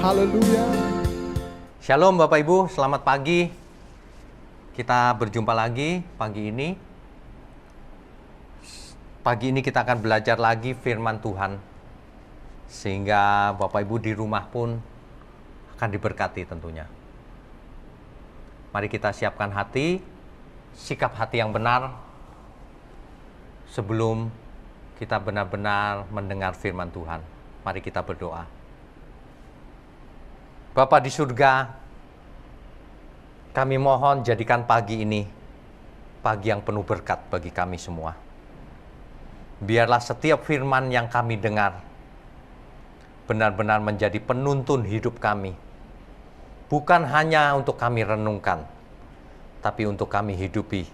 Haleluya. Shalom Bapak Ibu, selamat pagi. Kita berjumpa lagi pagi ini. Pagi ini kita akan belajar lagi firman Tuhan. Sehingga Bapak Ibu di rumah pun akan diberkati tentunya. Mari kita siapkan hati, sikap hati yang benar sebelum kita benar-benar mendengar firman Tuhan. Mari kita berdoa. Bapa di surga, kami mohon jadikan pagi ini pagi yang penuh berkat bagi kami semua. Biarlah setiap firman yang kami dengar benar-benar menjadi penuntun hidup kami. Bukan hanya untuk kami renungkan, tapi untuk kami hidupi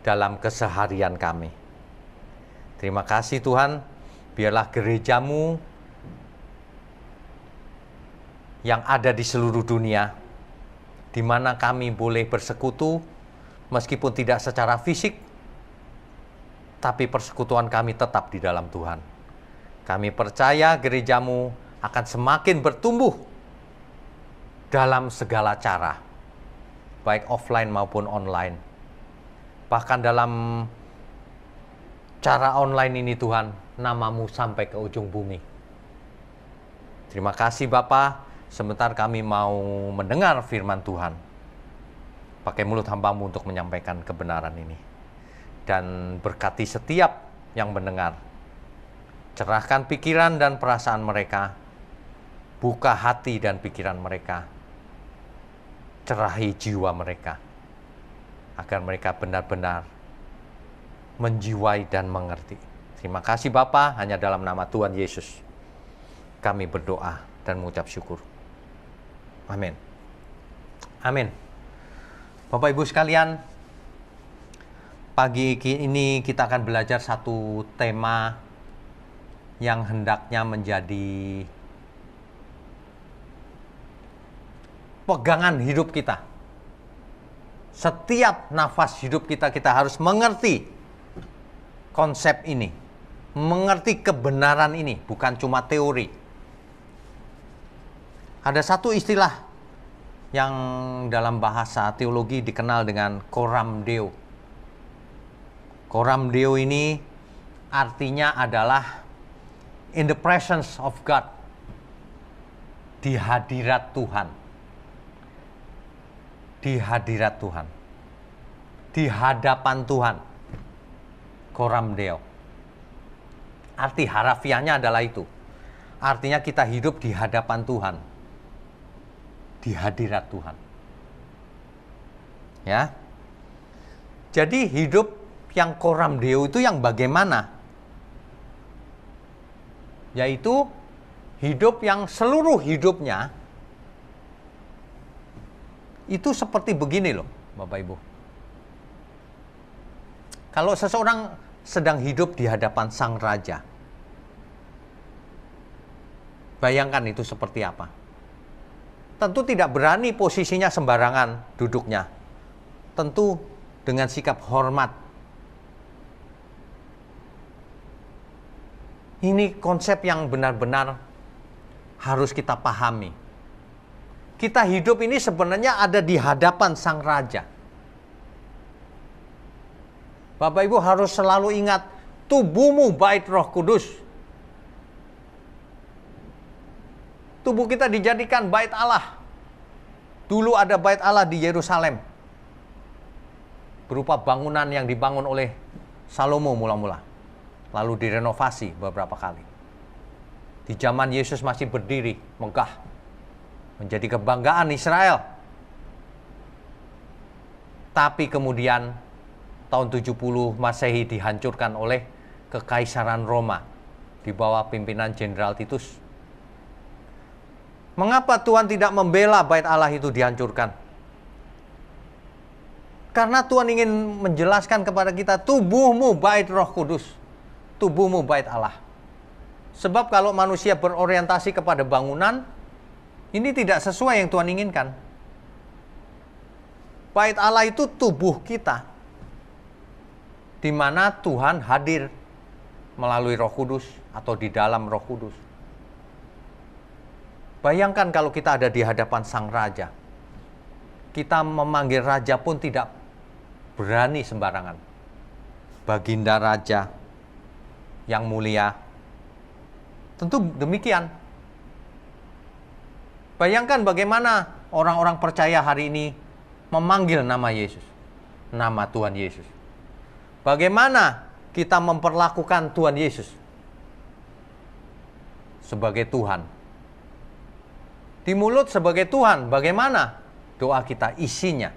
dalam keseharian kami. Terima kasih Tuhan, biarlah gerejamu yang ada di seluruh dunia, di mana kami boleh bersekutu, meskipun tidak secara fisik, tapi persekutuan kami tetap di dalam Tuhan. Kami percaya gerejamu akan semakin bertumbuh dalam segala cara, baik offline maupun online. Bahkan dalam cara online ini Tuhan, namamu sampai ke ujung bumi. Terima kasih Bapa. Sebentar kami mau mendengar firman Tuhan. Pakai mulut hamba-Mu untuk menyampaikan kebenaran ini. Dan berkati setiap yang mendengar. Cerahkan pikiran dan perasaan mereka. Buka hati dan pikiran mereka. Cerahi jiwa mereka. Agar mereka benar-benar menjiwai dan mengerti. Terima kasih Bapa, hanya dalam nama Tuhan Yesus kami berdoa dan mengucap syukur. Amin. Amin. Bapak Ibu sekalian, pagi ini kita akan belajar satu tema yang hendaknya menjadi pegangan hidup kita. Setiap nafas hidup kita harus mengerti konsep ini, mengerti kebenaran ini, bukan cuma teori. Ada satu istilah yang dalam bahasa teologi dikenal dengan coram Deo. Coram Deo ini artinya adalah in the presence of God, di hadirat Tuhan. Di hadirat Tuhan. Di hadapan Tuhan. Coram Deo. Arti harafiahnya adalah itu. Artinya kita hidup di hadapan Tuhan. Di hadirat Tuhan. Ya. Jadi hidup yang coram Deo itu yang bagaimana? Yaitu hidup yang seluruh hidupnya itu seperti begini loh, Bapak Ibu. Kalau seseorang sedang hidup di hadapan sang raja, bayangkan itu seperti apa? Tentu tidak berani posisinya sembarangan duduknya. Tentu dengan sikap hormat. Ini konsep yang benar-benar harus kita pahami. Kita hidup ini sebenarnya ada di hadapan sang raja. Bapak Ibu harus selalu ingat, tubuhmu bait Roh Kudus. Tubuh kita dijadikan bait Allah. Dulu ada bait Allah di Yerusalem. Berupa bangunan yang dibangun oleh Salomo mula-mula. Lalu direnovasi beberapa kali. Di zaman Yesus masih berdiri, megah. Menjadi kebanggaan Israel. Tapi kemudian tahun 70 Masehi dihancurkan oleh Kekaisaran Roma. Di bawah pimpinan Jenderal Titus. Mengapa Tuhan tidak membela bait Allah itu dihancurkan? Karena Tuhan ingin menjelaskan kepada kita, tubuhmu bait Roh Kudus, tubuhmu bait Allah. Sebab kalau manusia berorientasi kepada bangunan, ini tidak sesuai yang Tuhan inginkan. Bait Allah itu tubuh kita, di mana Tuhan hadir melalui Roh Kudus atau di dalam Roh Kudus. Bayangkan kalau kita ada di hadapan sang raja. Kita memanggil raja pun tidak berani sembarangan. Baginda raja yang mulia. Tentu demikian. Bayangkan bagaimana orang-orang percaya hari ini memanggil nama Yesus. Nama Tuhan Yesus. Bagaimana kita memperlakukan Tuhan Yesus sebagai Tuhan. Di mulut sebagai Tuhan, bagaimana doa kita isinya?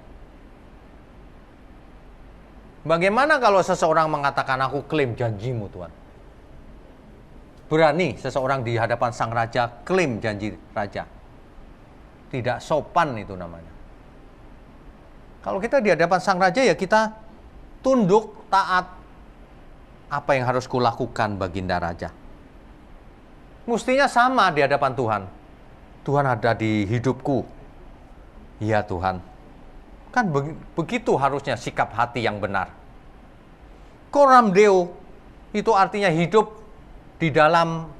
Bagaimana kalau seseorang mengatakan, aku klaim janjimu Tuhan? Berani seseorang di hadapan sang raja klaim janji raja. Tidak sopan itu namanya. Kalau kita di hadapan sang raja ya kita tunduk, taat. Apa yang harus kulakukan baginda raja? Mestinya sama di hadapan Tuhan. Tuhan ada di hidupku. Iya Tuhan. Kan begitu harusnya sikap hati yang benar. Coram Deo itu artinya hidup di dalam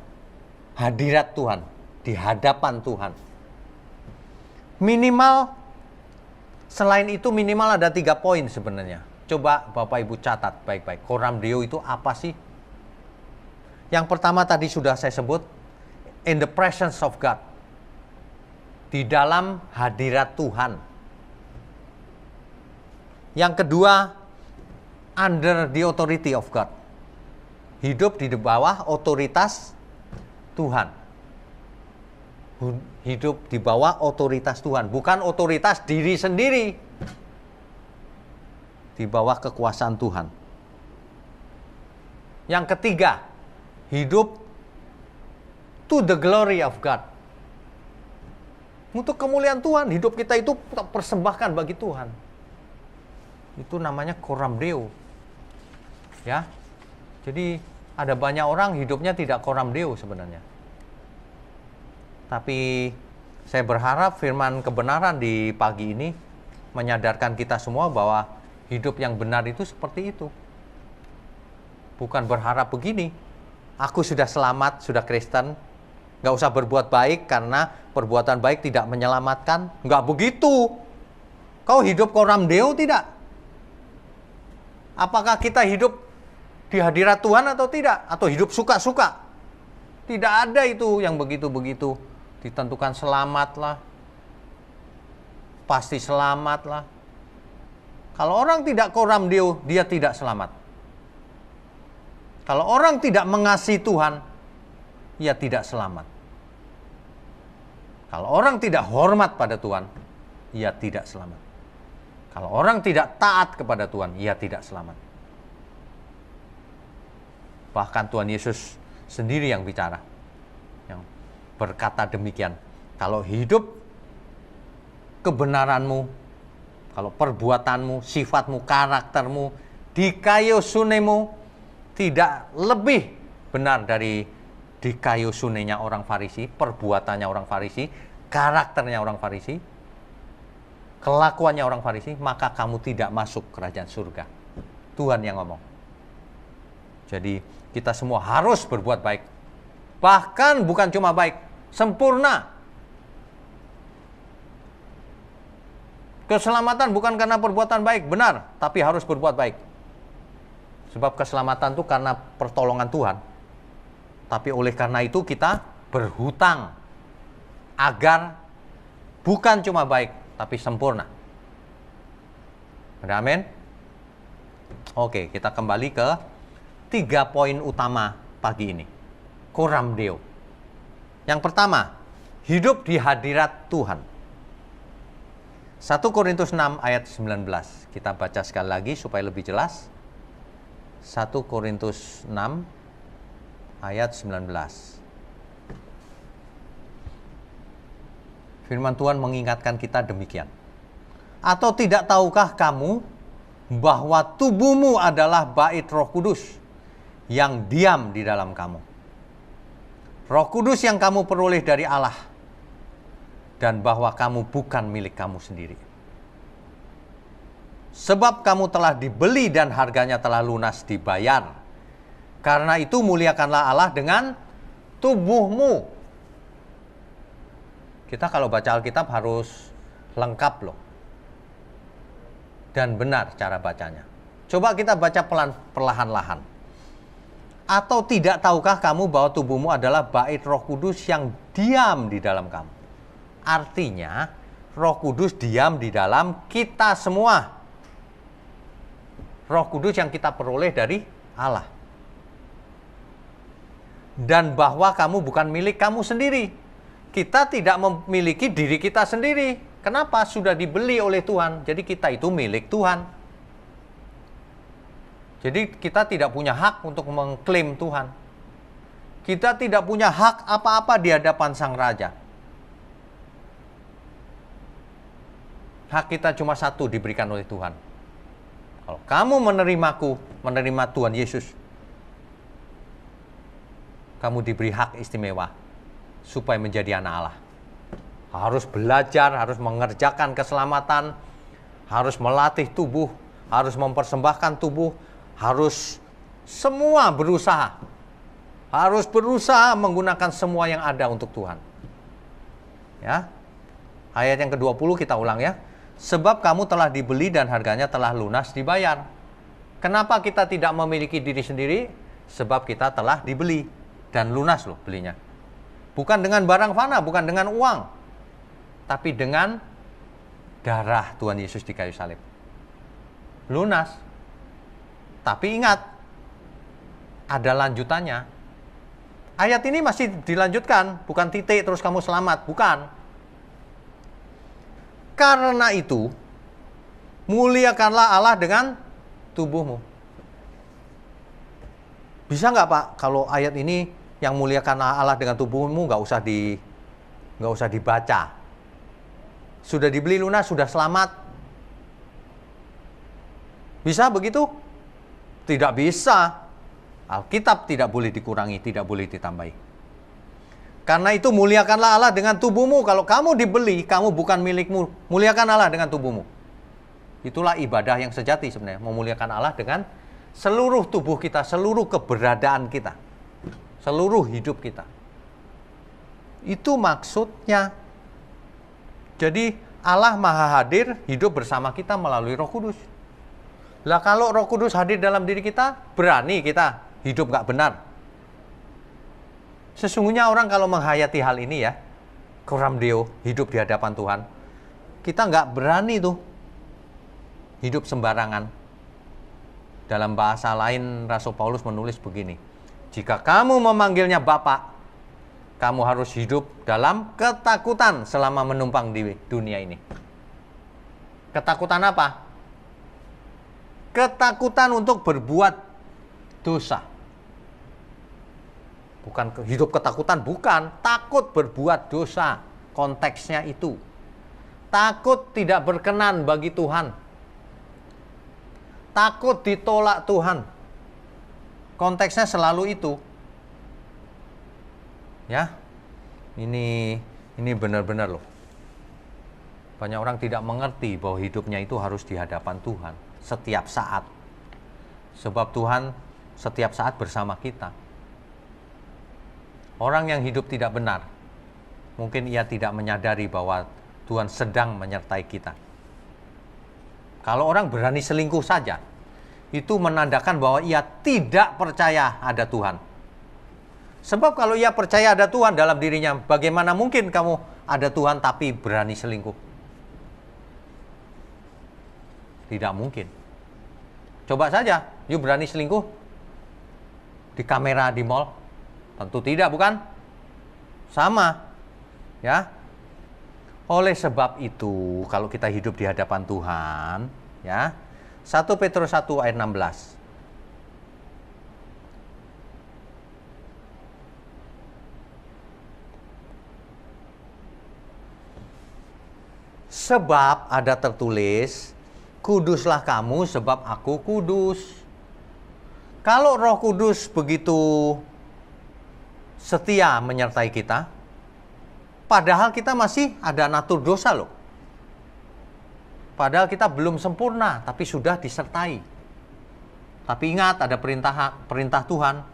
hadirat Tuhan, di hadapan Tuhan. Minimal, selain itu minimal ada 3 poin sebenarnya. Coba Bapak Ibu catat baik-baik. Coram Deo itu apa sih? Yang pertama tadi sudah saya sebut, in the presence of God. Di dalam hadirat Tuhan. Yang kedua, under the authority of God. Hidup di bawah otoritas Tuhan. Hidup di bawah otoritas Tuhan, bukan otoritas diri sendiri. Di bawah kekuasaan Tuhan. Yang ketiga, hidup to the glory of God. Untuk kemuliaan Tuhan, hidup kita itu persembahkan bagi Tuhan. Itu namanya Coram Deo. Ya. Jadi ada banyak orang hidupnya tidak Coram Deo sebenarnya. Tapi saya berharap firman kebenaran di pagi ini menyadarkan kita semua bahwa hidup yang benar itu seperti itu. Bukan berharap begini, aku sudah selamat, sudah Kristen, nggak usah berbuat baik karena perbuatan baik tidak menyelamatkan. Nggak begitu. Kau hidup Coram Deo tidak? Apakah kita hidup di hadirat Tuhan atau tidak? Atau hidup suka-suka? Tidak ada itu yang begitu-begitu. Ditentukan selamatlah. Pasti selamatlah. Kalau orang tidak Coram Deo, dia tidak selamat. Kalau orang tidak mengasihi Tuhan, ia tidak selamat. Kalau orang tidak hormat pada Tuhan, ia tidak selamat. Kalau orang tidak taat kepada Tuhan, ia tidak selamat. Bahkan Tuhan Yesus sendiri yang bicara, yang berkata demikian. Kalau hidup kebenaranmu, kalau perbuatanmu, sifatmu, karaktermu, dikayosunemu tidak lebih benar dari dikayosunenya orang Farisi, perbuatannya orang Farisi, karakternya orang Farisi, kelakuannya orang Farisi, maka kamu tidak masuk kerajaan surga. Tuhan yang ngomong. Jadi kita semua harus berbuat baik. Bahkan bukan cuma baik, sempurna. Keselamatan bukan karena perbuatan baik, benar, tapi harus berbuat baik. Sebab keselamatan itu karena pertolongan Tuhan. Tapi oleh karena itu kita berhutang agar bukan cuma baik, tapi sempurna. Amin. Oke, kita kembali ke 3 poin utama pagi ini. Coram Deo. Yang pertama, hidup di hadirat Tuhan. 1 Korintus 6 ayat 19. Kita baca sekali lagi supaya lebih jelas. 1 Korintus 6 ayat 19. Firman Tuhan mengingatkan kita demikian. Atau tidak tahukah kamu bahwa tubuhmu adalah bait Roh Kudus yang diam di dalam kamu. Roh Kudus yang kamu peroleh dari Allah, dan bahwa kamu bukan milik kamu sendiri. Sebab kamu telah dibeli dan harganya telah lunas dibayar. Karena itu muliakanlah Allah dengan tubuhmu. Kita kalau baca Alkitab harus lengkap loh. Dan benar cara bacanya. Coba kita baca perlahan-lahan. Atau tidak tahukah kamu bahwa tubuhmu adalah bait Roh Kudus yang diam di dalam kamu? Artinya, Roh Kudus diam di dalam kita semua. Roh Kudus yang kita peroleh dari Allah. Dan bahwa kamu bukan milik kamu sendiri. Kita tidak memiliki diri kita sendiri. Kenapa? Sudah dibeli oleh Tuhan. Jadi kita itu milik Tuhan. Jadi kita tidak punya hak untuk mengklaim Tuhan. Kita tidak punya hak apa-apa di hadapan Sang Raja. Hak kita cuma satu, diberikan oleh Tuhan. Kalau kamu menerimaku, menerima Tuhan Yesus, kamu diberi hak istimewa supaya menjadi anak Allah. Harus belajar, harus mengerjakan keselamatan, harus melatih tubuh, harus mempersembahkan tubuh, harus semua berusaha. Harus berusaha menggunakan semua yang ada untuk Tuhan. Ya. Ayat yang ke-20 kita ulang ya. Sebab kamu telah dibeli dan harganya telah lunas dibayar. Kenapa kita tidak memiliki diri sendiri? Sebab kita telah dibeli dan lunas loh belinya. Bukan dengan barang fana, bukan dengan uang, tapi dengan darah Tuhan Yesus di kayu salib. Lunas. Tapi ingat, ada lanjutannya. Ayat ini masih dilanjutkan, bukan titik terus kamu selamat, bukan. Karena itu, muliakanlah Allah dengan tubuhmu. Bisa nggak Pak, kalau ayat ini yang muliakanlah Allah dengan tubuhmu nggak usah dibaca. Sudah dibeli lunas, sudah selamat. Bisa begitu? Tidak bisa. Alkitab tidak boleh dikurangi, tidak boleh ditambahi. Karena itu muliakanlah Allah dengan tubuhmu. Kalau kamu dibeli, kamu bukan milikmu. Muliakan Allah dengan tubuhmu. Itulah ibadah yang sejati sebenarnya. Memuliakan Allah dengan seluruh tubuh kita, seluruh keberadaan kita, seluruh hidup kita. Itu maksudnya. Jadi Allah Maha Hadir hidup bersama kita melalui Roh Kudus. Lah kalau Roh Kudus hadir dalam diri kita, berani kita hidup gak benar. Sesungguhnya orang kalau menghayati hal ini ya, coram Deo, hidup di hadapan Tuhan, kita nggak berani tuh hidup sembarangan. Dalam bahasa lain, Rasul Paulus menulis begini, jika kamu memanggilnya Bapa, kamu harus hidup dalam ketakutan selama menumpang di dunia ini. Ketakutan apa? Ketakutan untuk berbuat dosa. Bukan hidup ketakutan, bukan. Takut berbuat dosa. Konteksnya itu. Takut tidak berkenan bagi Tuhan. Takut ditolak Tuhan. Konteksnya selalu itu. Ya. Ini benar-benar loh. Banyak orang tidak mengerti bahwa hidupnya itu harus di hadapan Tuhan. Setiap saat. Sebab Tuhan setiap saat bersama kita. Orang yang hidup tidak benar, mungkin ia tidak menyadari bahwa Tuhan sedang menyertai kita. Kalau orang berani selingkuh saja, itu menandakan bahwa ia tidak percaya ada Tuhan. Sebab kalau ia percaya ada Tuhan dalam dirinya, bagaimana mungkin kamu ada Tuhan tapi berani selingkuh? Tidak mungkin. Coba saja, you berani selingkuh di kamera di mall. Tentu tidak, bukan? Sama. Ya. Oleh sebab itu, kalau kita hidup di hadapan Tuhan, ya. 1 Petrus 1 ayat 16. Sebab ada tertulis, kuduslah kamu sebab aku kudus. Kalau Roh Kudus begitu setia menyertai kita, padahal kita masih ada natur dosa loh. Padahal kita belum sempurna, tapi sudah disertai. Tapi ingat, ada perintah Tuhan.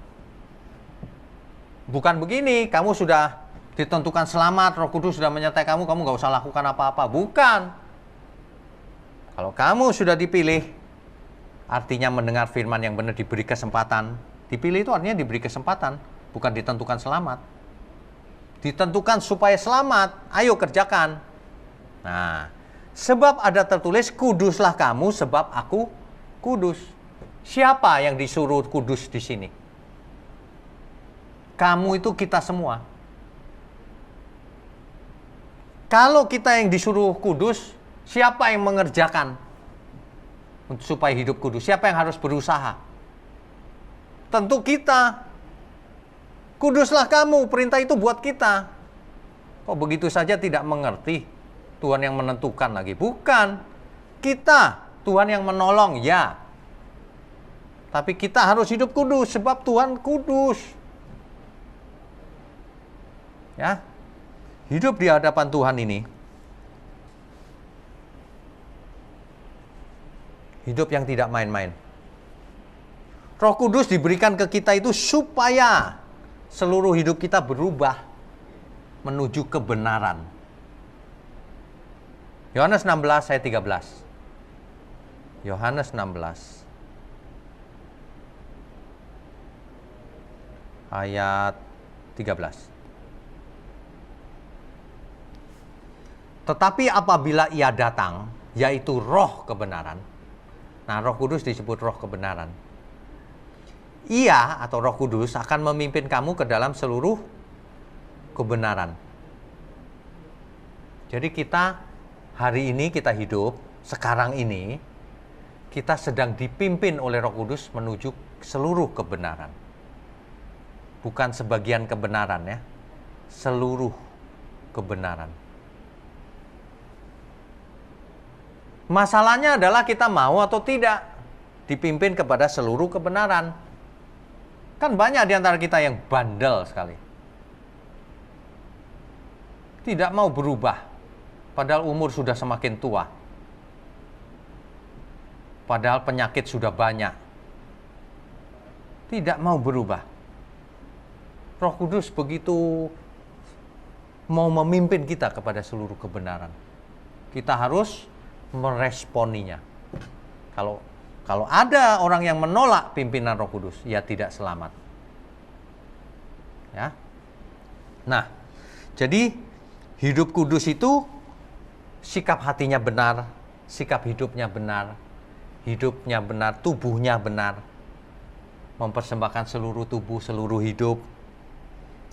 Bukan begini, kamu sudah ditentukan selamat, Roh Kudus sudah menyertai kamu nggak usah lakukan apa-apa. Bukan. Kalau kamu sudah dipilih, artinya mendengar firman yang benar, diberi kesempatan. Dipilih itu artinya diberi kesempatan, bukan ditentukan selamat. Ditentukan supaya selamat, ayo kerjakan. Nah, sebab ada tertulis, kuduslah kamu sebab aku kudus. Siapa yang disuruh kudus di sini? Kamu itu kita semua. Kalau kita yang disuruh kudus, siapa yang mengerjakan supaya hidup kudus? Siapa yang harus berusaha? Tentu kita. Kuduslah kamu, perintah itu buat kita. Kok begitu saja tidak mengerti? Tuhan yang menentukan lagi. Bukan. Kita, Tuhan yang menolong, ya. Tapi kita harus hidup kudus, sebab Tuhan kudus. Ya. Hidup di hadapan Tuhan ini, hidup yang tidak main-main. Roh Kudus diberikan ke kita itu supaya seluruh hidup kita berubah menuju kebenaran. Yohanes 16 ayat 13. Yohanes 16 ayat 13. Tetapi apabila ia datang, yaitu roh kebenaran. Nah, Roh Kudus disebut roh kebenaran. Ia atau Roh Kudus akan memimpin kamu ke dalam seluruh kebenaran. Jadi kita hari ini kita hidup, sekarang ini kita sedang dipimpin oleh Roh Kudus menuju seluruh kebenaran. Bukan sebagian kebenaran ya, seluruh kebenaran. Masalahnya adalah kita mau atau tidak dipimpin kepada seluruh kebenaran. Kan banyak di antara kita yang bandel sekali. Tidak mau berubah. Padahal umur sudah semakin tua. Padahal penyakit sudah banyak. Tidak mau berubah. Roh Kudus begitu mau memimpin kita kepada seluruh kebenaran. Kita harus meresponinya. Kalau ada orang yang menolak pimpinan Roh Kudus, ya tidak selamat. Ya. Nah, jadi hidup kudus itu sikap hatinya benar, sikap hidupnya benar, tubuhnya benar, mempersembahkan seluruh tubuh, seluruh hidup,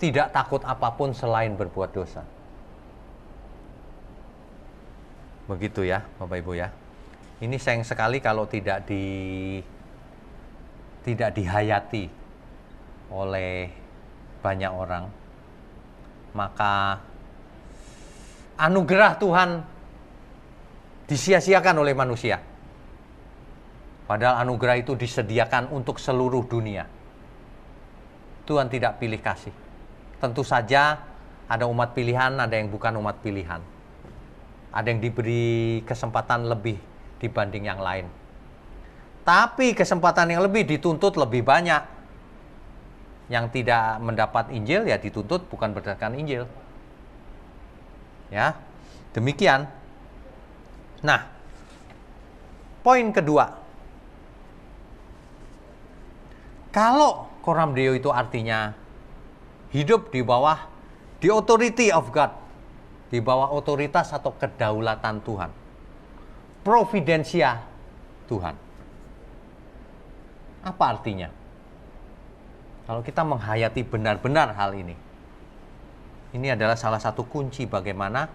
tidak takut apapun selain berbuat dosa. Begitu ya, Bapak Ibu ya. Ini sayang sekali kalau tidak dihayati oleh banyak orang. Maka anugerah Tuhan disia-siakan oleh manusia. Padahal anugerah itu disediakan untuk seluruh dunia. Tuhan tidak pilih kasih. Tentu saja ada umat pilihan, ada yang bukan umat pilihan. Ada yang diberi kesempatan lebih dibanding yang lain. Tapi kesempatan yang lebih dituntut lebih banyak. Yang tidak mendapat Injil ya dituntut bukan berdasarkan Injil. Ya, demikian. Nah, poin kedua. Kalau coram Deo itu artinya hidup di bawah the authority of God, di bawah otoritas atau kedaulatan Tuhan, providensia Tuhan. Apa artinya? Kalau kita menghayati benar-benar hal ini adalah salah satu kunci bagaimana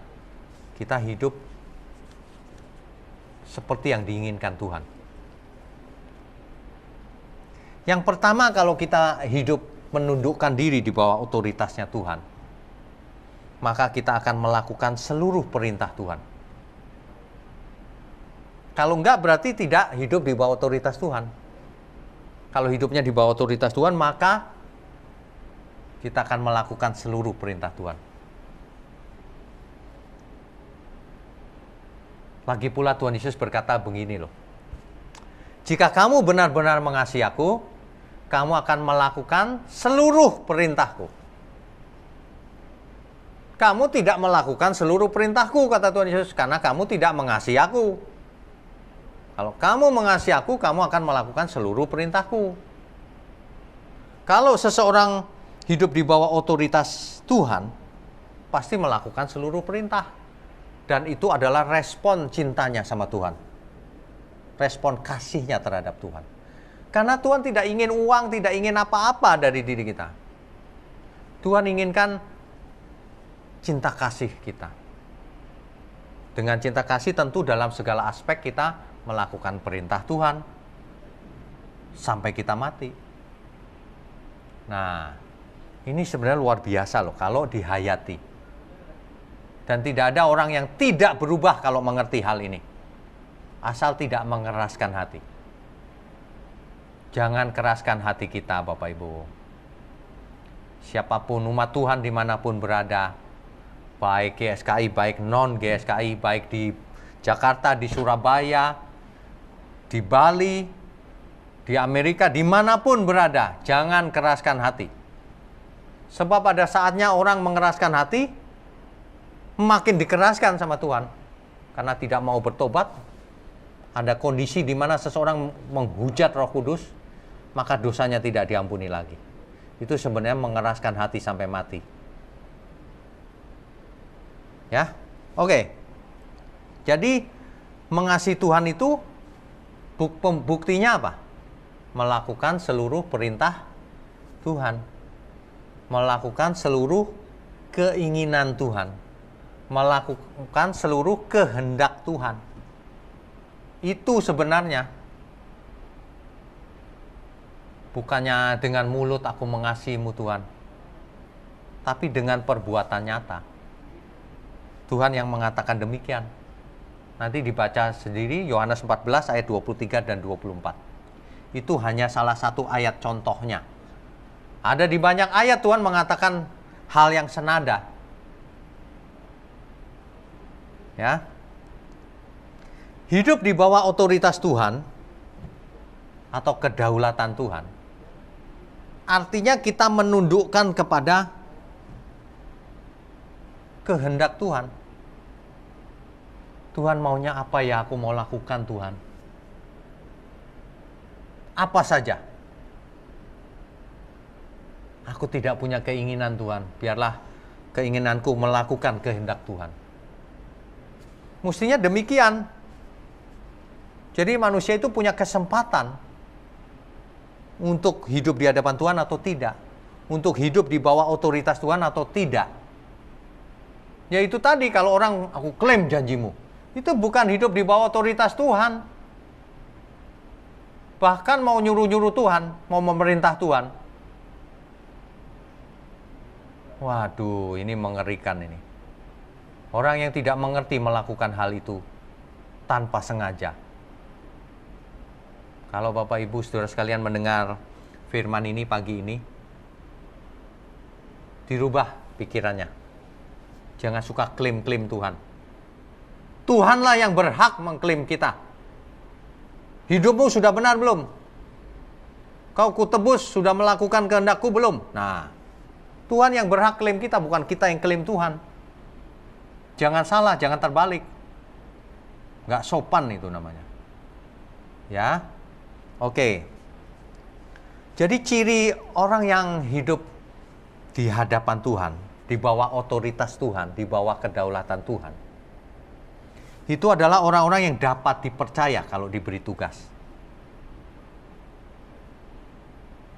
kita hidup seperti yang diinginkan Tuhan. Yang pertama, kalau kita hidup menundukkan diri di bawah otoritasnya Tuhan, maka kita akan melakukan seluruh perintah Tuhan. Kalau enggak, berarti tidak hidup di bawah otoritas Tuhan. Kalau hidupnya di bawah otoritas Tuhan, maka kita akan melakukan seluruh perintah Tuhan. Lagi pula Tuhan Yesus berkata begini loh. Jika kamu benar-benar mengasihi aku, kamu akan melakukan seluruh perintahku. Kamu tidak melakukan seluruh perintahku, kata Tuhan Yesus, karena kamu tidak mengasihi aku. Kalau kamu mengasihi aku, kamu akan melakukan seluruh perintahku. Kalau seseorang hidup di bawah otoritas Tuhan, pasti melakukan seluruh perintah. Dan itu adalah respon cintanya sama Tuhan. Respon kasihnya terhadap Tuhan. Karena Tuhan tidak ingin uang, tidak ingin apa-apa dari diri kita. Tuhan inginkan cinta kasih kita. Dengan cinta kasih tentu dalam segala aspek kita melakukan perintah Tuhan sampai kita mati. Nah, ini sebenarnya luar biasa loh kalau dihayati. Dan tidak ada orang yang tidak berubah kalau mengerti hal ini. Asal tidak mengeraskan hati. Jangan keraskan hati kita, Bapak Ibu. Siapapun umat Tuhan dimanapun berada, baik GSKI, baik non-GSKI, baik di Jakarta, di Surabaya, di Bali, di Amerika, dimanapun berada, jangan keraskan hati. Sebab pada saatnya orang mengeraskan hati, makin dikeraskan sama Tuhan. Karena tidak mau bertobat, ada kondisi di mana seseorang menghujat Roh Kudus, maka dosanya tidak diampuni lagi. Itu sebenarnya mengeraskan hati sampai mati. Ya, oke. Jadi mengasihi Tuhan itu buktinya apa? Melakukan seluruh perintah Tuhan, melakukan seluruh keinginan Tuhan, melakukan seluruh kehendak Tuhan. Itu sebenarnya bukannya dengan mulut aku mengasihimu Tuhan, tapi dengan perbuatan nyata. Tuhan yang mengatakan demikian. Nanti dibaca sendiri Yohanes 14 ayat 23 dan 24. Itu hanya salah satu ayat contohnya. Ada di banyak ayat Tuhan mengatakan hal yang senada. Ya. Hidup di bawah otoritas Tuhan atau kedaulatan Tuhan. Artinya kita menundukkan kepada kehendak Tuhan. Tuhan maunya apa ya aku mau lakukan Tuhan. Apa saja. Aku tidak punya keinginan Tuhan. Biarlah keinginanku melakukan kehendak Tuhan. Mestinya demikian. Jadi manusia itu punya kesempatan untuk hidup di hadapan Tuhan atau tidak. Untuk hidup di bawah otoritas Tuhan atau tidak. Ya itu tadi kalau orang aku klaim janjimu. Itu bukan hidup di bawah otoritas Tuhan. Bahkan mau nyuruh-nyuruh Tuhan, mau memerintah Tuhan. Waduh, ini mengerikan ini. Orang yang tidak mengerti melakukan hal itu tanpa sengaja. Kalau Bapak Ibu Saudara sekalian mendengar firman ini pagi ini, dirubah pikirannya. Jangan suka klaim-klaim Tuhan. Tuhanlah yang berhak mengklaim kita. Hidupmu sudah benar belum? Kau kutebus sudah melakukan kehendakku belum? Nah, Tuhan yang berhak klaim kita, bukan kita yang klaim Tuhan. Jangan salah, jangan terbalik. Nggak sopan itu namanya. Ya, oke. Jadi ciri orang yang hidup di hadapan Tuhan, di bawah otoritas Tuhan, di bawah kedaulatan Tuhan, itu adalah orang-orang yang dapat dipercaya kalau diberi tugas.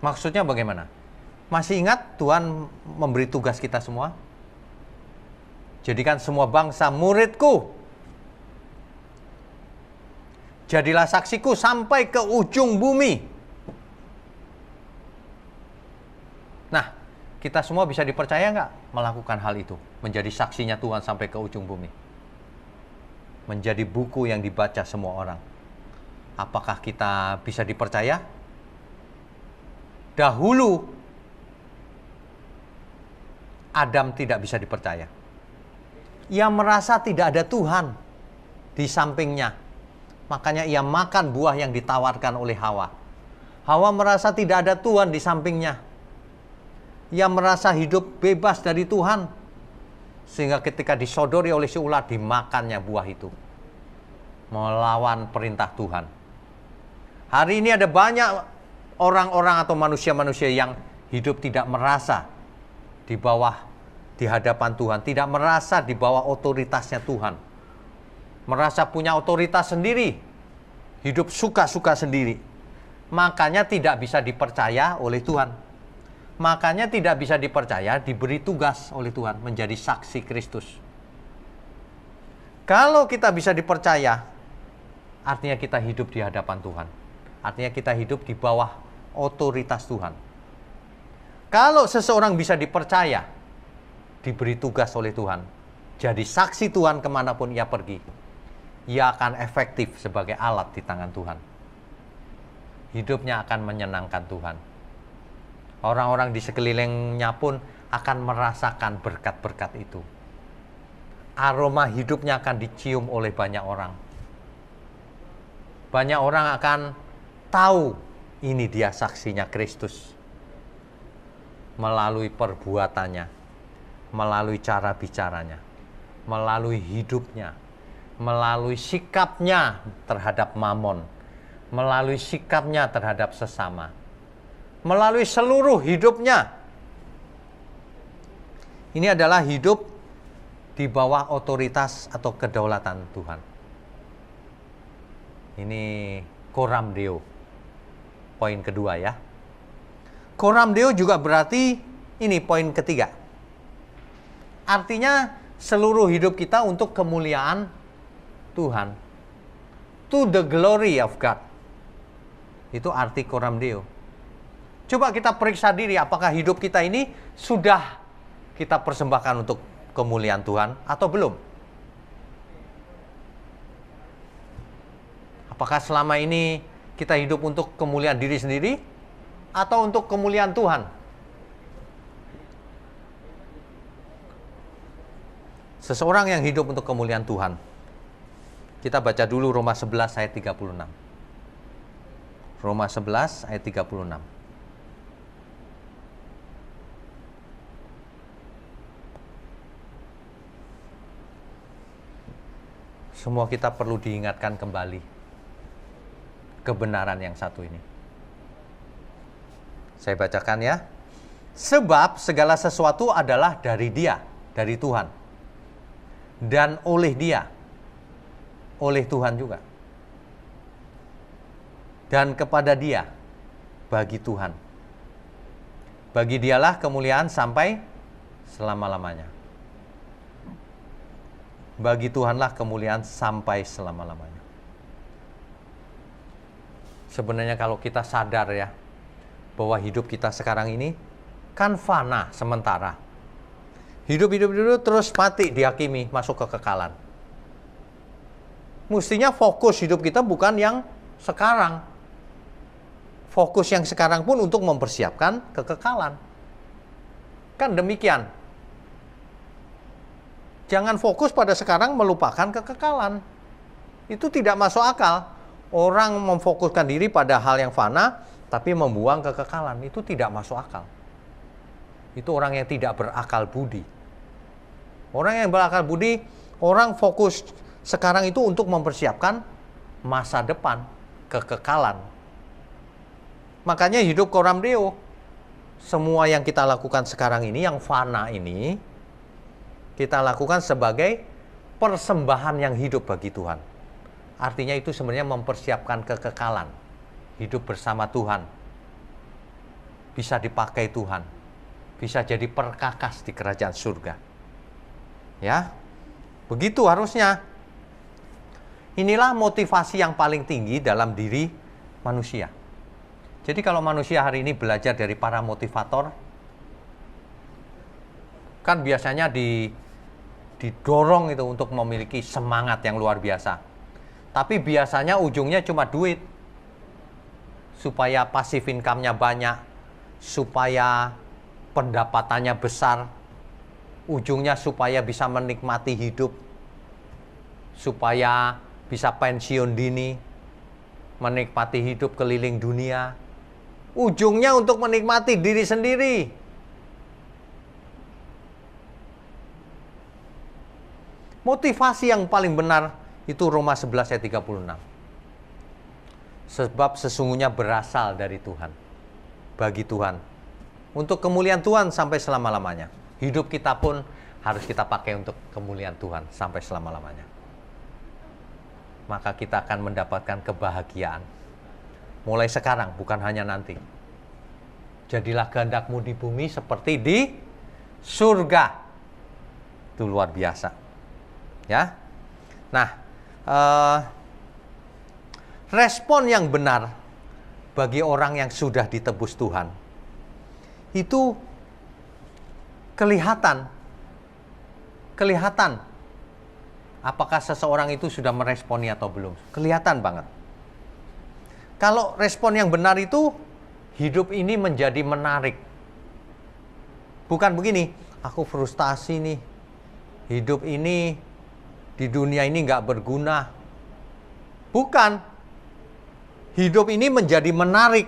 Maksudnya bagaimana? Masih ingat Tuhan memberi tugas kita semua? Jadikan semua bangsa muridku. Jadilah saksiku sampai ke ujung bumi. Nah, kita semua bisa dipercaya nggak melakukan hal itu? Menjadi saksinya Tuhan sampai ke ujung bumi. Menjadi buku yang dibaca semua orang. Apakah kita bisa dipercaya? Dahulu Adam tidak bisa dipercaya. Ia merasa tidak ada Tuhan di sampingnya. Makanya ia makan buah yang ditawarkan oleh Hawa. Hawa merasa tidak ada Tuhan di sampingnya. Ia merasa hidup bebas dari Tuhan. Sehingga ketika disodori oleh si ular, dimakannya buah itu. Melawan perintah Tuhan. Hari ini ada banyak orang-orang atau manusia-manusia yang hidup tidak merasa di hadapan Tuhan, tidak merasa di bawah otoritasnya Tuhan. Merasa punya otoritas sendiri, hidup suka-suka sendiri. Makanya tidak bisa dipercaya oleh Tuhan. Makanya tidak bisa dipercaya diberi tugas oleh Tuhan menjadi saksi Kristus. Kalau kita bisa dipercaya, artinya kita hidup di hadapan Tuhan. Artinya kita hidup di bawah otoritas Tuhan. Kalau seseorang bisa dipercaya, diberi tugas oleh Tuhan, jadi saksi Tuhan kemanapun ia pergi, ia akan efektif sebagai alat di tangan Tuhan. Hidupnya akan menyenangkan Tuhan. Orang-orang di sekelilingnya pun akan merasakan berkat-berkat itu. Aroma hidupnya akan dicium oleh banyak orang. Banyak orang akan tahu ini dia saksinya Kristus. Melalui perbuatannya, melalui cara bicaranya, melalui hidupnya, melalui sikapnya terhadap mamon, melalui sikapnya terhadap sesama, melalui seluruh hidupnya. Ini adalah hidup di bawah otoritas atau kedaulatan Tuhan. Ini coram Deo. Poin kedua ya. Coram Deo juga berarti ini poin ketiga. Artinya seluruh hidup kita untuk kemuliaan Tuhan. To the glory of God. Itu arti coram Deo. Coba kita periksa diri, apakah hidup kita ini sudah kita persembahkan untuk kemuliaan Tuhan atau belum? Apakah selama ini kita hidup untuk kemuliaan diri sendiri atau untuk kemuliaan Tuhan? Seseorang yang hidup untuk kemuliaan Tuhan. Kita baca dulu Roma 11 ayat 36. Roma 11 ayat 36. Semua kita perlu diingatkan kembali kebenaran yang satu ini. Saya bacakan ya. Sebab segala sesuatu adalah dari Dia, dari Tuhan. Dan oleh Dia, oleh Tuhan juga. Dan kepada Dia, bagi Tuhan. Bagi Dialah kemuliaan sampai selama-lamanya. Bagi Tuhanlah kemuliaan sampai selama-lamanya. Sebenarnya kalau kita sadar ya, bahwa hidup kita sekarang ini kan fana sementara. Hidup terus mati, dihakimi, masuk ke kekekalan. Mestinya fokus hidup kita bukan yang sekarang. Fokus yang sekarang pun untuk mempersiapkan kekekalan. Kan demikian. Jangan fokus pada sekarang melupakan kekekalan. Itu tidak masuk akal. Orang memfokuskan diri pada hal yang fana, tapi membuang kekekalan. Itu tidak masuk akal. Itu orang yang tidak berakal budi. Orang yang berakal budi, orang fokus sekarang itu untuk mempersiapkan masa depan, kekekalan. Makanya hidup coram Deo. Semua yang kita lakukan sekarang ini, yang fana ini, kita lakukan sebagai persembahan yang hidup bagi Tuhan. Artinya itu sebenarnya mempersiapkan kekekalan. Hidup bersama Tuhan. Bisa dipakai Tuhan. Bisa jadi perkakas di kerajaan surga. Ya, begitu harusnya. Inilah motivasi yang paling tinggi dalam diri manusia. Jadi kalau manusia hari ini belajar dari para motivator, kan biasanya didorong itu untuk memiliki semangat yang luar biasa. Tapi biasanya ujungnya cuma duit. Supaya passive income-nya banyak, supaya pendapatannya besar, ujungnya supaya bisa menikmati hidup, supaya bisa pensiun dini, menikmati hidup keliling dunia. Ujungnya untuk menikmati diri sendiri. Motivasi yang paling benar itu Roma 11 ayat 36. Sebab sesungguhnya berasal dari Tuhan, bagi Tuhan, untuk kemuliaan Tuhan sampai selama-lamanya. Hidup kita pun harus kita pakai untuk kemuliaan Tuhan sampai selama-lamanya. Maka kita akan mendapatkan kebahagiaan. Mulai sekarang, bukan hanya nanti. Jadilah kehendakmu di bumi seperti di surga. Itu luar biasa. Ya. Nah, respon yang benar bagi orang yang sudah ditebus Tuhan itu kelihatan apakah seseorang itu sudah meresponi atau belum. Kelihatan banget. Kalau respon yang benar itu, hidup ini menjadi menarik. Bukan begini, aku frustasi nih, hidup ini di dunia ini nggak berguna. Bukan. Hidup ini menjadi menarik.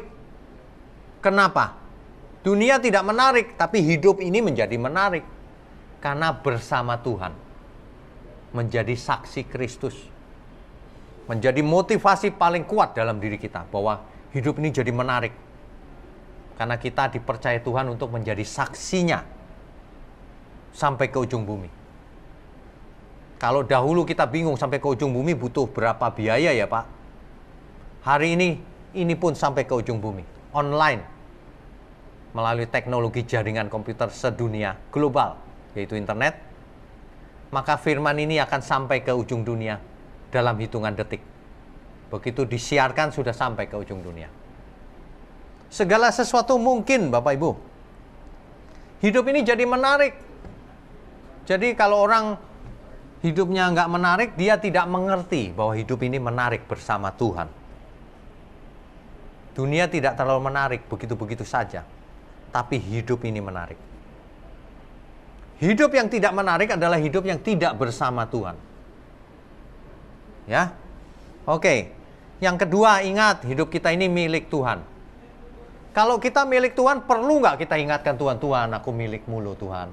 Kenapa? Dunia tidak menarik, tapi hidup ini menjadi menarik. Karena bersama Tuhan. Menjadi saksi Kristus. Menjadi motivasi paling kuat dalam diri kita. Bahwa hidup ini jadi menarik. Karena kita dipercaya Tuhan untuk menjadi saksinya. Sampai ke ujung bumi. Kalau dahulu kita bingung sampai ke ujung bumi butuh berapa biaya ya Pak? Hari ini pun sampai ke ujung bumi. Online. Melalui teknologi jaringan komputer sedunia global. Yaitu internet. Maka firman ini akan sampai ke ujung dunia dalam hitungan detik. Begitu disiarkan sudah sampai ke ujung dunia. Segala sesuatu mungkin Bapak Ibu. Hidup ini jadi menarik. Jadi kalau orang hidupnya nggak menarik, dia tidak mengerti bahwa hidup ini menarik bersama Tuhan. Dunia tidak terlalu menarik, begitu-begitu saja. Tapi hidup ini menarik. Hidup yang tidak menarik adalah hidup yang tidak bersama Tuhan. Ya, oke. Yang kedua, ingat, hidup kita ini milik Tuhan. Kalau kita milik Tuhan, perlu nggak kita ingatkan Tuhan, Tuhan, aku milik-Mu loh Tuhan.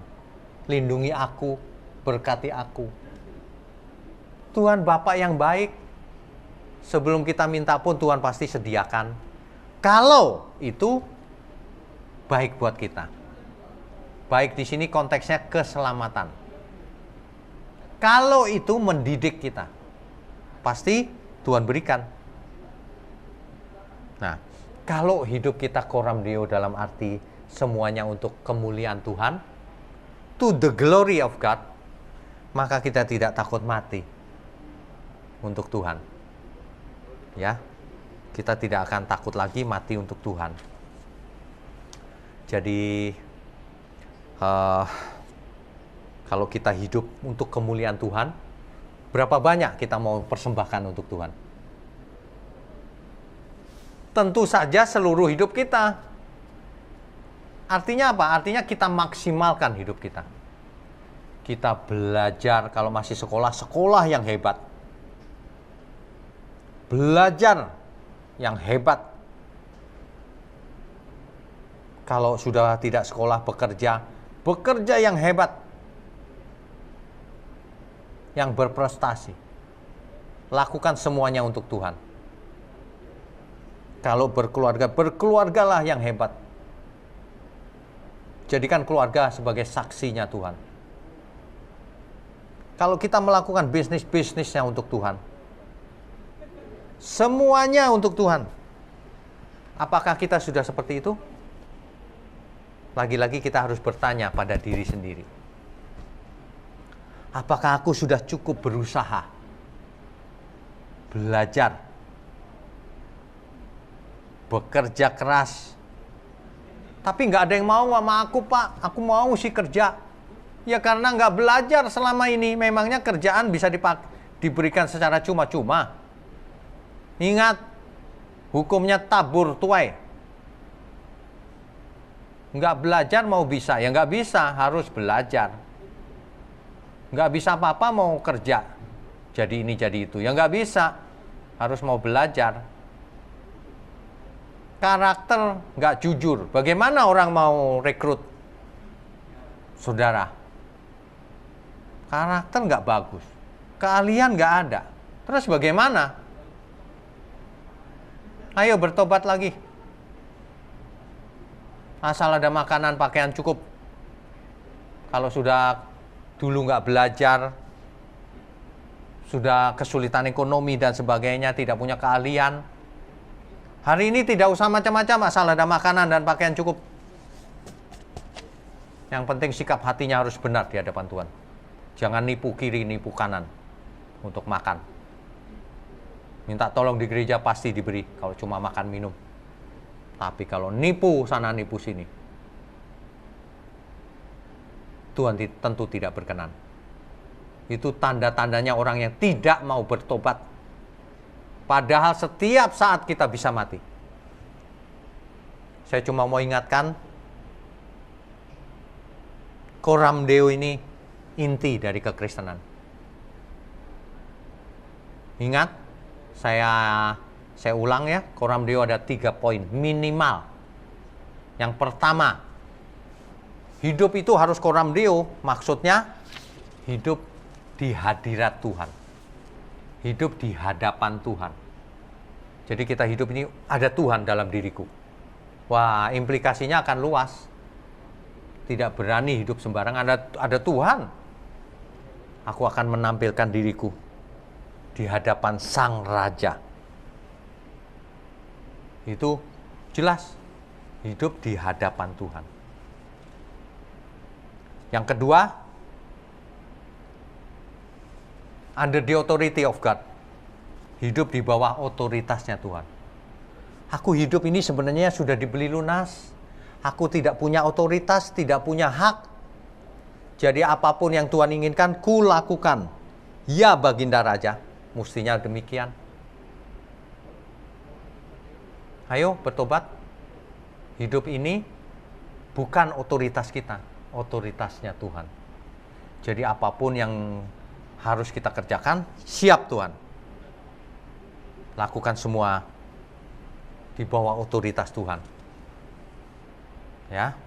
Lindungi aku, berkati aku. Tuhan Bapa yang baik. Sebelum kita minta pun Tuhan pasti sediakan. Kalau itu baik buat kita. Baik di sini konteksnya keselamatan. Kalau itu mendidik kita, pasti Tuhan berikan. Nah, kalau hidup kita coram Deo dalam arti semuanya untuk kemuliaan Tuhan, to the glory of God, maka kita tidak takut mati untuk Tuhan. Ya, kita tidak akan takut lagi mati untuk Tuhan. Jadi, kalau kita hidup untuk kemuliaan Tuhan, berapa banyak kita mau persembahkan untuk Tuhan? Tentu saja seluruh hidup kita. Artinya apa? Artinya kita maksimalkan hidup kita. Kita belajar, kalau masih sekolah yang hebat. Belajar yang hebat. Kalau sudah tidak sekolah, bekerja yang hebat. Yang berprestasi. Lakukan semuanya untuk Tuhan. Kalau berkeluarga, berkeluargalah yang hebat. Jadikan keluarga sebagai saksinya Tuhan. Kalau kita melakukan bisnisnya untuk Tuhan. Semuanya untuk Tuhan. Apakah kita sudah seperti itu? Lagi-lagi kita harus bertanya pada diri sendiri. Apakah aku sudah cukup berusaha? Belajar. Bekerja keras. Tapi nggak ada yang mau sama aku, Pak. Aku mau sih kerja. Ya karena nggak belajar selama ini. Memangnya kerjaan bisa diberikan secara cuma-cuma. Ingat, hukumnya tabur tuai. Nggak belajar mau bisa, ya nggak bisa, harus belajar. Nggak bisa apa-apa mau kerja. Jadi ini jadi itu, ya nggak bisa. Harus mau belajar. Karakter nggak jujur. Bagaimana orang mau rekrut? Saudara, karakter nggak bagus. keahlian nggak ada. Terus bagaimana? Ayo bertobat lagi. Asal ada makanan, pakaian cukup. Kalau sudah dulu nggak belajar, sudah kesulitan ekonomi dan sebagainya, tidak punya keahlian, hari ini tidak usah macam-macam, asal ada makanan dan pakaian cukup. Yang penting sikap hatinya harus benar di hadapan Tuhan. Jangan nipu kiri, nipu kanan untuk makan. Minta tolong di gereja pasti diberi kalau cuma makan minum. Tapi kalau nipu sana nipu sini, Tuhan tentu tidak berkenan. Itu tanda-tandanya orang yang tidak mau bertobat. Padahal setiap saat kita bisa mati. Saya cuma mau ingatkan, Coram Deo ini inti dari kekristenan. Ingat, saya ulang ya, Coram Deo ada 3 poin minimal. Yang pertama, hidup itu harus Coram Deo, maksudnya hidup di hadirat Tuhan. Hidup di hadapan Tuhan. Jadi kita hidup ini ada Tuhan dalam diriku. Wah, implikasinya akan luas. Tidak berani hidup sembarangan, ada Tuhan. Aku akan menampilkan diriku di hadapan Sang Raja. Itu jelas, hidup di hadapan Tuhan. Yang kedua, under the authority of God. Hidup di bawah otoritasnya Tuhan. Aku hidup ini sebenarnya sudah dibeli lunas. Aku tidak punya otoritas, tidak punya hak. Jadi apapun yang Tuhan inginkan, ku lakukan. Ya Baginda Raja, mestinya demikian. Ayo bertobat. Hidup ini bukan otoritas kita, otoritasnya Tuhan. Jadi apapun yang harus kita kerjakan, siap Tuhan. Lakukan semua di bawah otoritas Tuhan. Ya.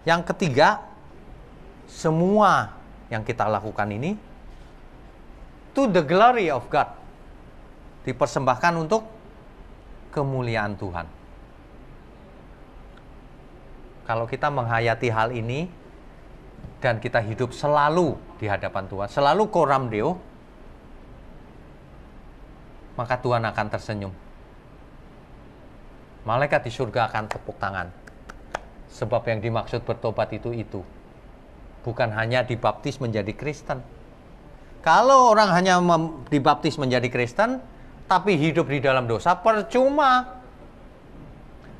Yang ketiga, semua yang kita lakukan ini to the glory of God. Dipersembahkan untuk kemuliaan Tuhan. Kalau kita menghayati hal ini dan kita hidup selalu di hadapan Tuhan, selalu Coram Deo, maka Tuhan akan tersenyum. Malaikat di surga akan tepuk tangan. Sebab yang dimaksud bertobat itu. Bukan hanya dibaptis menjadi Kristen. Kalau orang hanya dibaptis menjadi Kristen, tapi hidup di dalam dosa, percuma.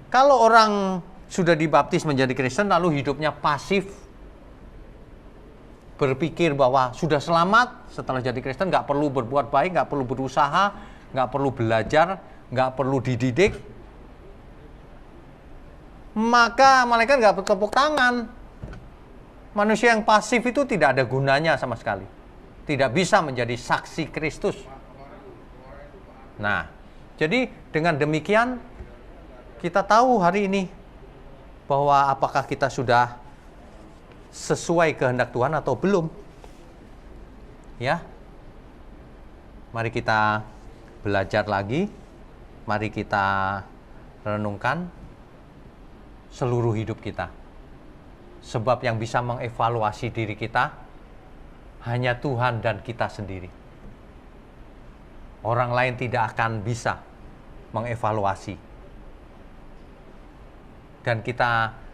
Kalau orang sudah dibaptis menjadi Kristen, lalu hidupnya pasif, berpikir bahwa sudah selamat setelah jadi Kristen, nggak perlu berbuat baik, nggak perlu berusaha, nggak perlu belajar, nggak perlu dididik, maka malaikat nggak bertepuk tangan. Manusia yang pasif itu tidak ada gunanya sama sekali. Tidak bisa menjadi saksi Kristus. Nah, jadi dengan demikian kita tahu hari ini bahwa apakah kita sudah sesuai kehendak Tuhan atau belum. Ya. Mari kita belajar lagi. Mari kita renungkan seluruh hidup kita. Sebab yang bisa mengevaluasi diri kita hanya Tuhan dan kita sendiri. Orang lain tidak akan bisa mengevaluasi. Dan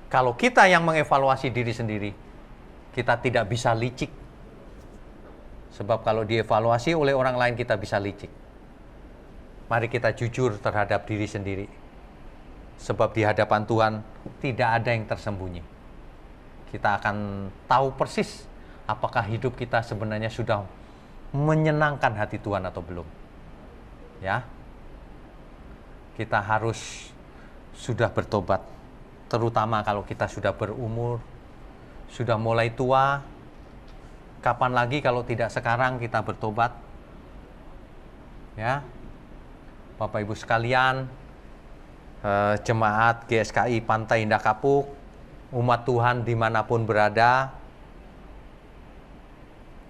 kalau kita yang mengevaluasi diri sendiri, kita tidak bisa licik. Sebab kalau dievaluasi oleh orang lain kita bisa licik. Mari kita jujur terhadap diri sendiri. Sebab di hadapan Tuhan tidak ada yang tersembunyi. Kita akan tahu persis apakah hidup kita sebenarnya sudah menyenangkan hati Tuhan atau belum. Ya. Kita harus sudah bertobat. Terutama kalau kita sudah berumur, sudah mulai tua. Kapan lagi kalau tidak sekarang kita bertobat? Ya. Bapak Ibu sekalian, jemaat GSKI Pantai Indah Kapuk, umat Tuhan dimanapun berada,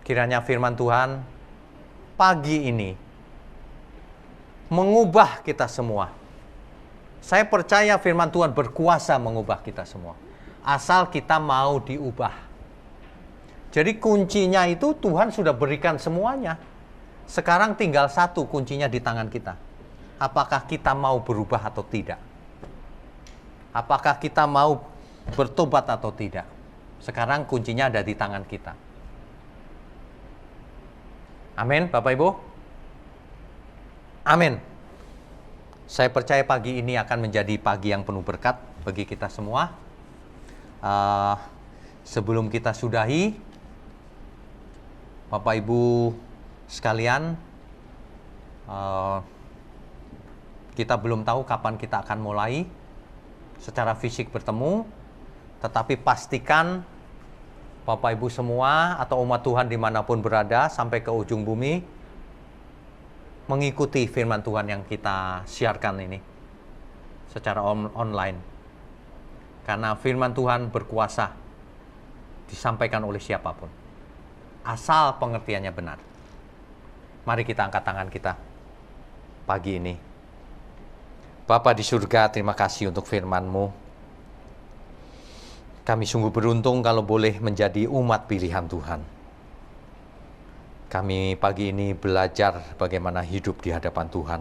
kiranya firman Tuhan pagi ini mengubah kita semua. Saya percaya firman Tuhan berkuasa mengubah kita semua. Asal kita mau diubah. Jadi kuncinya itu Tuhan sudah berikan semuanya. Sekarang tinggal satu, kuncinya di tangan kita. Apakah kita mau berubah atau tidak? Apakah kita mau bertobat atau tidak? Sekarang kuncinya ada di tangan kita. Amin, Bapak Ibu. Amin. Saya percaya pagi ini akan menjadi pagi yang penuh berkat bagi kita semua. Sebelum kita sudahi, Bapak Ibu sekalian, kita belum tahu kapan kita akan mulai secara fisik bertemu, tetapi pastikan Bapak Ibu semua atau umat Tuhan dimanapun berada sampai ke ujung bumi mengikuti firman Tuhan yang kita siarkan ini secara online. Karena firman Tuhan berkuasa disampaikan oleh siapapun, asal pengertiannya benar. Mari kita angkat tangan kita pagi ini. Bapa di surga, terima kasih untuk firman-Mu. Kami sungguh beruntung kalau boleh menjadi umat pilihan Tuhan. Kami pagi ini belajar bagaimana hidup di hadapan Tuhan.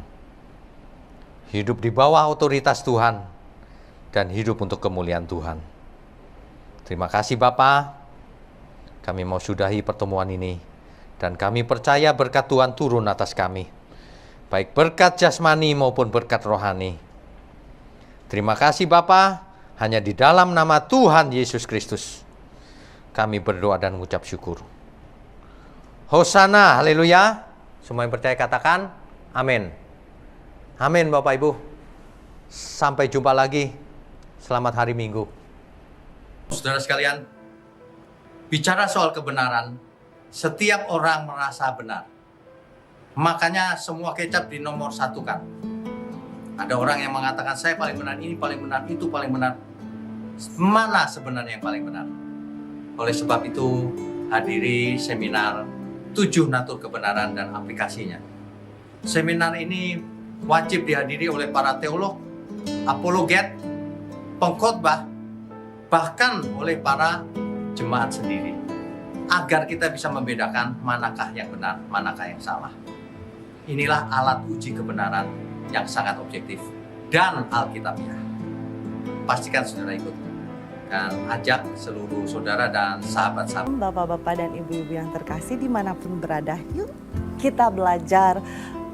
Hidup di bawah otoritas Tuhan dan hidup untuk kemuliaan Tuhan. Terima kasih Bapa. Kami mau sudahi pertemuan ini dan kami percaya berkat Tuhan turun atas kami. Baik berkat jasmani maupun berkat rohani. Terima kasih Bapa, hanya di dalam nama Tuhan Yesus Kristus kami berdoa dan mengucap syukur. Hosana, haleluya. Semua yang percaya katakan amin. Amin Bapak Ibu. Sampai jumpa lagi. Selamat hari Minggu. Saudara sekalian, bicara soal kebenaran, setiap orang merasa benar. Makanya semua kecap di nomor satu kan. Ada orang yang mengatakan saya paling benar, ini paling benar, itu paling benar. Mana sebenarnya yang paling benar? Oleh sebab itu hadiri seminar 7 natur kebenaran dan aplikasinya. Seminar ini wajib dihadiri oleh para teolog, apologet, pengkhotbah, bahkan oleh para jemaat sendiri. Agar kita bisa membedakan manakah yang benar, manakah yang salah. Inilah alat uji kebenaran yang sangat objektif dan alkitabiah. Pastikan saudara ikut dan ajak seluruh saudara dan sahabat-sahabat. Bapak-bapak dan ibu-ibu yang terkasih dimanapun berada, yuk kita belajar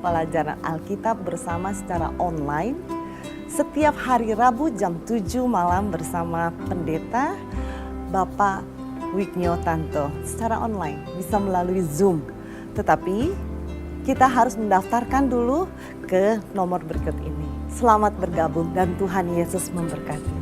pelajaran Alkitab bersama secara online. Setiap hari Rabu jam 7 malam bersama pendeta Bapak Wignio Tanto secara online, bisa melalui Zoom. Tetapi kita harus mendaftarkan dulu ke nomor berikut ini. Selamat bergabung dan Tuhan Yesus memberkati.